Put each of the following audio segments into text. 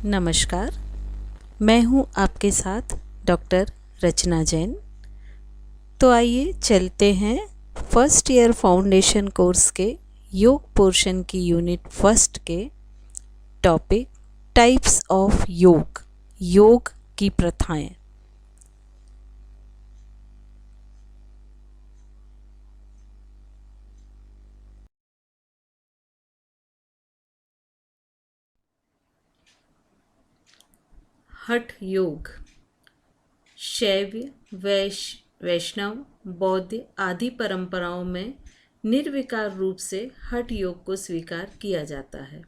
नमस्कार, मैं हूँ आपके साथ डॉक्टर रचना जैन। तो आइए चलते हैं फर्स्ट ईयर फाउंडेशन कोर्स के योग पोर्शन की यूनिट फर्स्ट के टॉपिक टाइप्स ऑफ योग, योग की प्रथाएं। हठ योग शैव, वैष्णव, बौद्ध आदि परंपराओं में निर्विकार रूप से हठ योग को स्वीकार किया जाता है।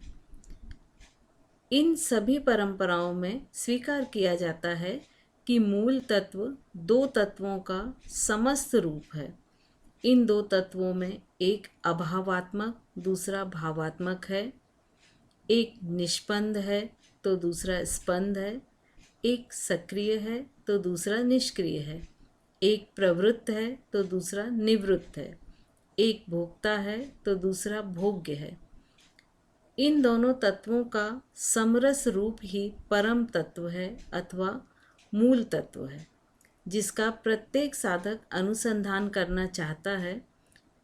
इन सभी परंपराओं में स्वीकार किया जाता है कि मूल तत्व दो तत्वों का समस्त रूप है। इन दो तत्वों में एक अभावात्मक, दूसरा भावात्मक है। एक निष्पन्द है तो दूसरा स्पंद है। एक सक्रिय है तो दूसरा निष्क्रिय है। एक प्रवृत्त है तो दूसरा निवृत्त है। एक भोक्ता है तो दूसरा भोग्य है। इन दोनों तत्वों का समरस रूप ही परम तत्व है अथवा मूल तत्व है, जिसका प्रत्येक साधक अनुसंधान करना चाहता है।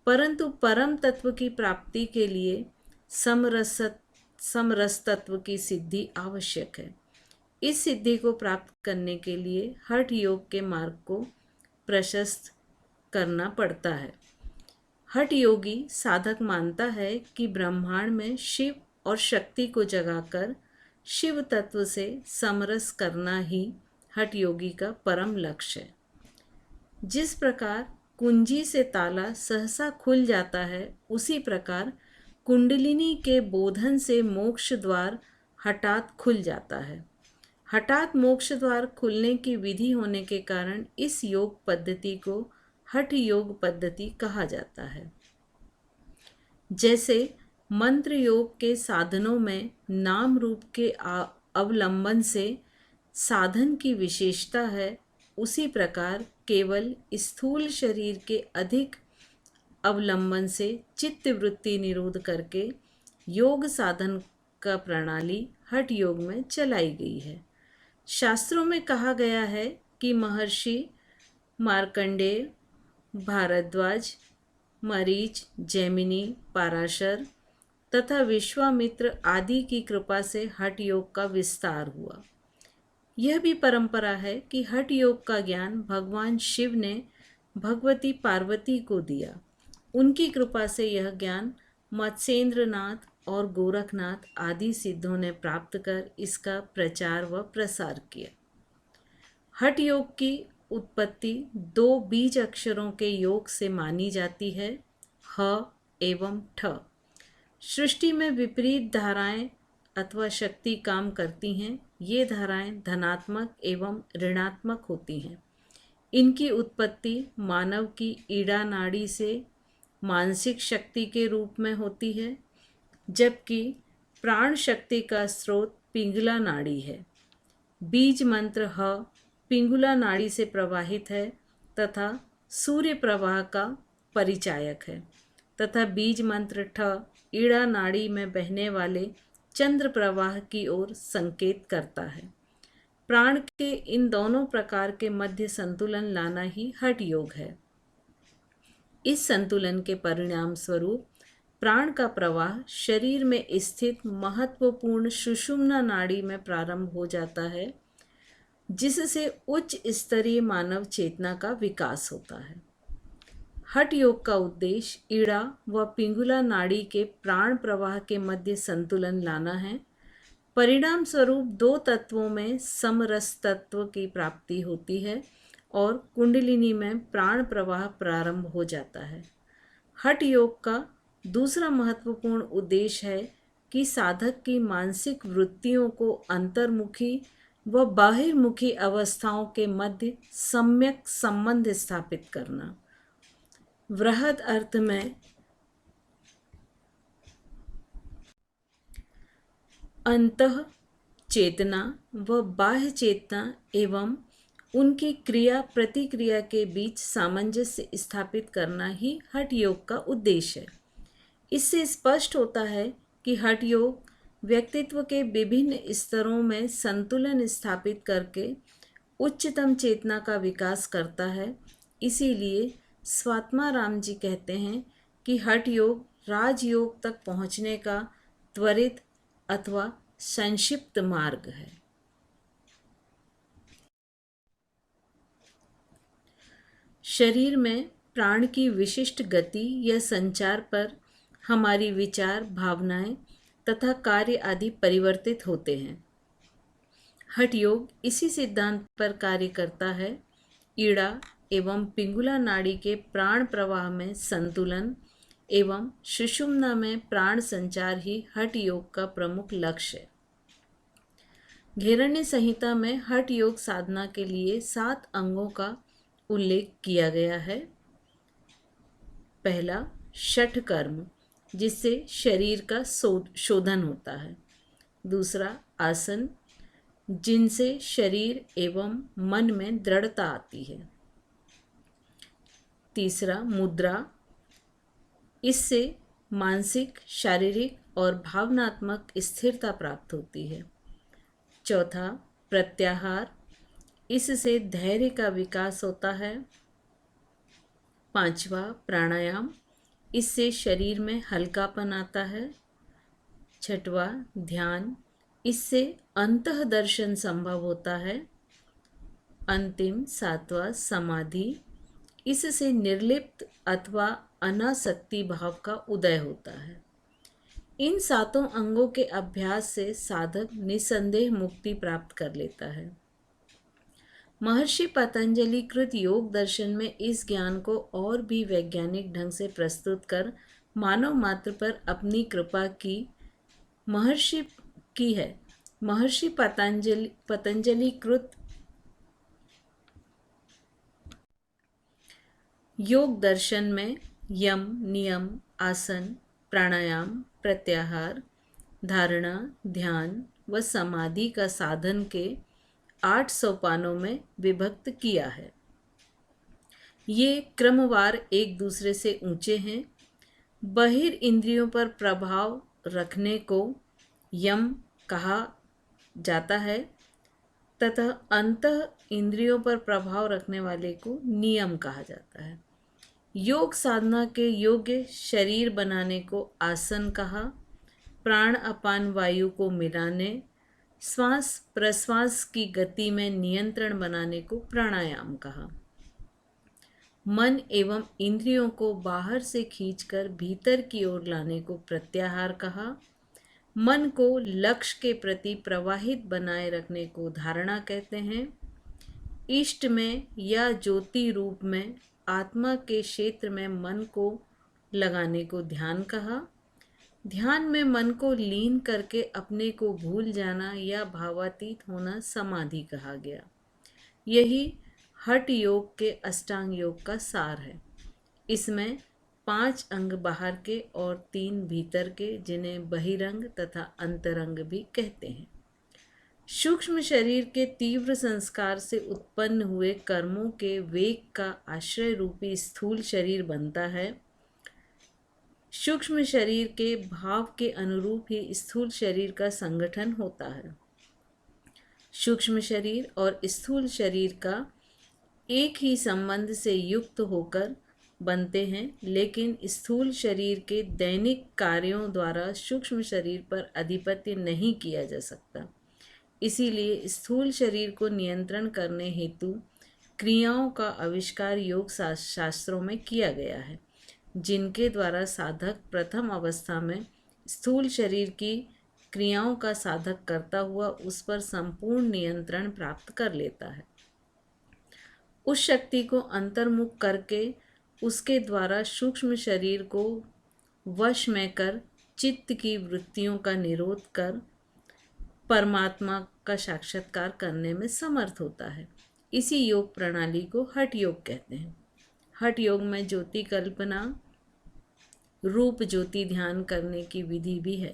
परंतु परम तत्व की प्राप्ति के लिए समरस तत्व की सिद्धि आवश्यक है। इस सिद्धि को प्राप्त करने के लिए हठ योग के मार्ग को प्रशस्त करना पड़ता है। हठ योगी साधक मानता है कि ब्रह्मांड में शिव और शक्ति को जगाकर शिव तत्व से समरस करना ही हठ योगी का परम लक्ष्य है। जिस प्रकार कुंजी से ताला सहसा खुल जाता है, उसी प्रकार कुंडलिनी के बोधन से मोक्ष द्वार हठात खुल जाता है। हठात मोक्ष द्वार खुलने की विधि होने के कारण इस योग पद्धति को हठ योग पद्धति कहा जाता है। जैसे मंत्र योग के साधनों में नाम रूप के अवलंबन से साधन की विशेषता है, उसी प्रकार केवल स्थूल शरीर के अधिक अवलंबन से चित्त वृत्ति निरोध करके योग साधन का प्रणाली हठ योग में चलाई गई है। शास्त्रों में कहा गया है कि महर्षि मार्कंडेय, भारद्वाज, मरीच, जैमिनी, पाराशर तथा विश्वामित्र आदि की कृपा से हठ योग का विस्तार हुआ। यह भी परंपरा है कि हठ योग का ज्ञान भगवान शिव ने भगवती पार्वती को दिया। उनकी कृपा से यह ज्ञान मत्स्येंद्रनाथ और गोरखनाथ आदि सिद्धों ने प्राप्त कर इसका प्रचार व प्रसार किया। हठ योग की उत्पत्ति दो बीज अक्षरों के योग से मानी जाती है, ह एवं ठ। सृष्टि में विपरीत धाराएं अथवा शक्ति काम करती हैं। ये धाराएं धनात्मक एवं ऋणात्मक होती हैं। इनकी उत्पत्ति मानव की ईड़ा नाड़ी से मानसिक शक्ति के रूप में होती है, जबकि प्राण शक्ति का स्रोत पिंगला नाड़ी है। बीज मंत्र ह पिंगुला नाड़ी से प्रवाहित है तथा सूर्य प्रवाह का परिचायक है, तथा बीज मंत्र ठ ईड़ा नाड़ी में बहने वाले चंद्र प्रवाह की ओर संकेत करता है। प्राण के इन दोनों प्रकार के मध्य संतुलन लाना ही हठ योग है। इस संतुलन के परिणाम स्वरूप प्राण का प्रवाह शरीर में स्थित महत्वपूर्ण सुषुम्ना नाड़ी में प्रारंभ हो जाता है, जिससे उच्च स्तरीय मानव चेतना का विकास होता है। हठ योग का उद्देश्य ईड़ा व पिंगुला नाड़ी के प्राण प्रवाह के मध्य संतुलन लाना है। परिणाम स्वरूप दो तत्वों में समरस तत्व की प्राप्ति होती है और कुंडलिनी में प्राण प्रवाह प्रारंभ हो जाता है। हठ योग का दूसरा महत्वपूर्ण उद्देश्य है कि साधक की मानसिक वृत्तियों को अंतर्मुखी व बाहिर्मुखी अवस्थाओं के मध्य सम्यक संबंध स्थापित करना। वृहद अर्थ में अंतः चेतना व बाह्य चेतना एवं उनकी क्रिया प्रतिक्रिया के बीच सामंजस्य स्थापित करना ही हठ योग का उद्देश्य है। इससे स्पष्ट होता है कि हठ योग व्यक्तित्व के विभिन्न स्तरों में संतुलन स्थापित करके उच्चतम चेतना का विकास करता है। इसीलिए स्वात्माराम जी कहते हैं कि हठ योग राजयोग तक पहुँचने का त्वरित अथवा संक्षिप्त मार्ग है। शरीर में प्राण की विशिष्ट गति या संचार पर हमारी विचार, भावनाएं तथा कार्य आदि परिवर्तित होते हैं। हठ योग इसी सिद्धांत पर कार्य करता है। ईड़ा एवं पिंगुला नाड़ी के प्राण प्रवाह में संतुलन एवं सुषुम्ना में प्राण संचार ही हठ योग का प्रमुख लक्ष्य है। घेरण्य संहिता में हठ योग साधना के लिए 7 अंगों का उल्लेख किया गया है। पहला, शठ कर्म, जिससे शरीर का शोधन होता है। दूसरा, आसन, जिनसे शरीर एवं मन में दृढ़ता आती है। तीसरा, मुद्रा, इससे मानसिक, शारीरिक और भावनात्मक स्थिरता प्राप्त होती है। चौथा, प्रत्याहार, इससे धैर्य का विकास होता है। पांचवा, प्राणायाम, इससे शरीर में हल्कापन आता है। छठवा, ध्यान, इससे अंतः दर्शन संभव होता है। अंतिम, सातवां, समाधि, इससे निर्लिप्त अथवा अनासक्ति भाव का उदय होता है। इन 7 अंगों के अभ्यास से साधक निसंदेह मुक्ति प्राप्त कर लेता है। महर्षि पतंजलि कृत योग दर्शन में इस ज्ञान को और भी वैज्ञानिक ढंग से प्रस्तुत कर मानव मात्र पर अपनी कृपा की है। महर्षि पतंजलि कृत योग दर्शन में यम, नियम, आसन, प्राणायाम, प्रत्याहार, धारणा, ध्यान व समाधि का साधन के 8 सोपानों में विभक्त किया है। ये क्रमवार एक दूसरे से ऊंचे हैं। बहिर इंद्रियों पर प्रभाव रखने को यम कहा जाता है तथा अंतः इंद्रियों पर प्रभाव रखने वाले को नियम कहा जाता है। योग साधना के योग्य शरीर बनाने को आसन कहा। प्राण अपान वायु को मिलाने, श्वास प्रश्वास की गति में नियंत्रण बनाने को प्राणायाम कहा। मन एवं इंद्रियों को बाहर से खींचकर भीतर की ओर लाने को प्रत्याहार कहा। मन को लक्ष्य के प्रति प्रवाहित बनाए रखने को धारणा कहते हैं। इष्ट में या ज्योति रूप में आत्मा के क्षेत्र में मन को लगाने को ध्यान कहा। ध्यान में मन को लीन करके अपने को भूल जाना या भावातीत होना समाधि कहा गया। यही हठ योग के अष्टांग योग का सार है। इसमें 5 अंग बाहर के और 3 भीतर के, जिन्हें बहिरंग तथा अंतरंग भी कहते हैं। सूक्ष्म शरीर के तीव्र संस्कार से उत्पन्न हुए कर्मों के वेग का आश्रय रूपी स्थूल शरीर बनता है। सूक्ष्म शरीर के भाव के अनुरूप ही स्थूल शरीर का संगठन होता है। सूक्ष्म शरीर और स्थूल शरीर का एक ही संबंध से युक्त होकर बनते हैं, लेकिन स्थूल शरीर के दैनिक कार्यों द्वारा सूक्ष्म शरीर पर आधिपत्य नहीं किया जा सकता। इसीलिए स्थूल शरीर को नियंत्रण करने हेतु क्रियाओं का आविष्कार योग शास्त्रों में किया गया है, जिनके द्वारा साधक प्रथम अवस्था में स्थूल शरीर की क्रियाओं का साधक करता हुआ उस पर संपूर्ण नियंत्रण प्राप्त कर लेता है। उस शक्ति को अंतर्मुख करके उसके द्वारा सूक्ष्म शरीर को वश में कर चित्त की वृत्तियों का निरोध कर परमात्मा का साक्षात्कार करने में समर्थ होता है। इसी योग प्रणाली को हठ योग कहते हैं। हठ योग में ज्योति कल्पना, रूप ज्योति ध्यान करने की विधि भी है।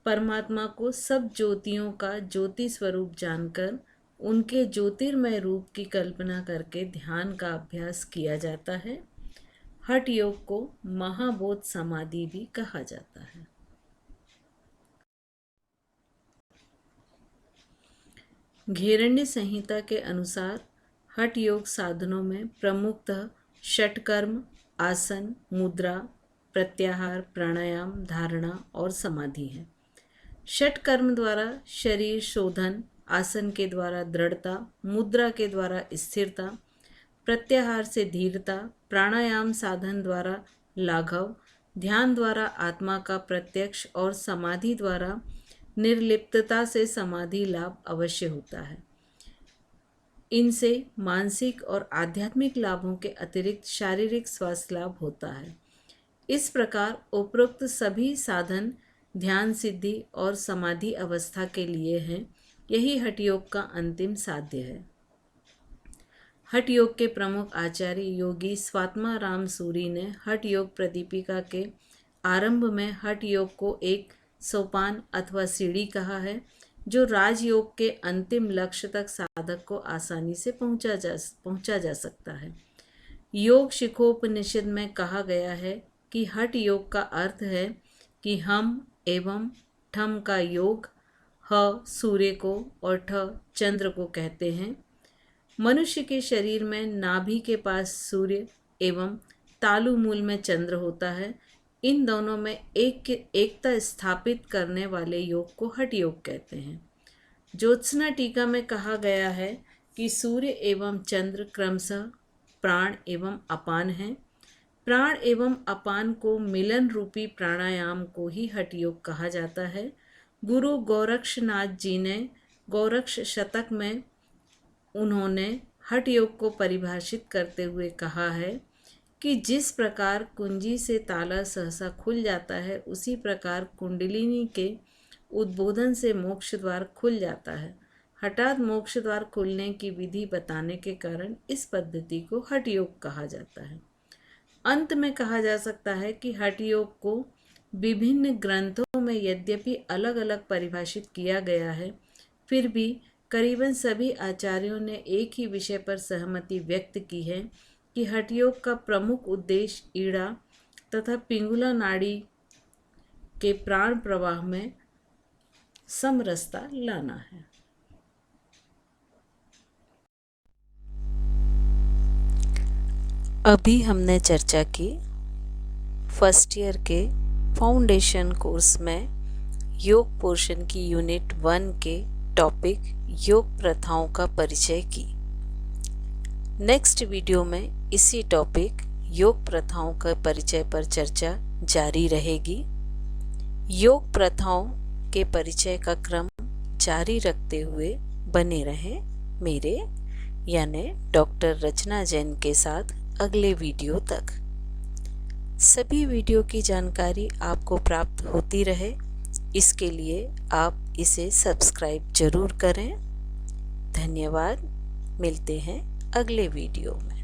परमात्मा को सब ज्योतियों का ज्योति स्वरूप जानकर उनके ज्योतिर्मय रूप की कल्पना करके ध्यान का अभ्यास किया जाता है। हठ योग को महाबोध समाधि भी कहा जाता है। घेरण्य संहिता के अनुसार हठ योग साधनों में प्रमुखतः षटकर्म, आसन, मुद्रा, प्रत्याहार, प्राणायाम, धारणा और समाधि है। षटकर्म द्वारा शरीर शोधन, आसन के द्वारा दृढ़ता, मुद्रा के द्वारा स्थिरता, प्रत्याहार से धीरता, प्राणायाम साधन द्वारा लाघव, ध्यान द्वारा आत्मा का प्रत्यक्ष और समाधि द्वारा निर्लिप्तता से समाधि लाभ अवश्य होता है। इनसे मानसिक और आध्यात्मिक लाभों के अतिरिक्त शारीरिक स्वास्थ्य लाभ होता है। इस प्रकार उपरोक्त सभी साधन ध्यान सिद्धि और समाधि अवस्था के लिए हैं। यही हठ योग का अंतिम साध्य है। हठ योग के प्रमुख आचार्य योगी स्वात्मा राम सूरी ने हठ योग प्रदीपिका के आरंभ में हठ योग को एक सोपान अथवा सीढ़ी कहा है, जो राजयोग के अंतिम लक्ष्य तक साधक को आसानी से पहुंचा जा सकता है। योग शिखोपनिषद में कहा गया है कि हठ योग का अर्थ है कि हम एवं ठम का योग ह सूर्य को और ठ चंद्र को कहते हैं। मनुष्य के शरीर में नाभि के पास सूर्य एवं तालु मूल में चंद्र होता है। इन दोनों में एकता स्थापित करने वाले योग को हठ योग कहते हैं। ज्योत्सना टीका में कहा गया है कि सूर्य एवं चंद्र क्रमशः प्राण एवं अपान हैं। प्राण एवं अपान को मिलन रूपी प्राणायाम को ही हठ योग कहा जाता है। गुरु गोरक्षनाथ जी ने गोरक्ष शतक में उन्होंने हठ योग को परिभाषित करते हुए कहा है कि जिस प्रकार कुंजी से ताला सहसा खुल जाता है, उसी प्रकार कुंडलिनी के उद्बोधन से मोक्ष द्वार खुल जाता है। हठात मोक्ष द्वार खुलने की विधि बताने के कारण इस पद्धति को हठ योग कहा जाता है। अंत में कहा जा सकता है कि हठ योग को विभिन्न ग्रंथों में यद्यपि अलग अलग परिभाषित किया गया है, फिर भी करीबन सभी आचार्यों ने एक ही विषय पर सहमति व्यक्त की है कि हठ योग का प्रमुख उद्देश्य ईड़ा तथा पिंगुला नाड़ी के प्राण प्रवाह में समरसता लाना है। अभी हमने चर्चा की फर्स्ट ईयर के फाउंडेशन कोर्स में योग पोर्शन की यूनिट 1 के टॉपिक योग प्रथाओं का परिचय की। नेक्स्ट वीडियो में इसी टॉपिक योग प्रथाओं का परिचय पर चर्चा जारी रहेगी। योग प्रथाओं के परिचय का क्रम जारी रखते हुए बने रहें मेरे यानी डॉक्टर रचना जैन के साथ अगले वीडियो तक। सभी वीडियो की जानकारी आपको प्राप्त होती रहे, इसके लिए आप इसे सब्सक्राइब जरूर करें। धन्यवाद। मिलते हैं अगले वीडियो में।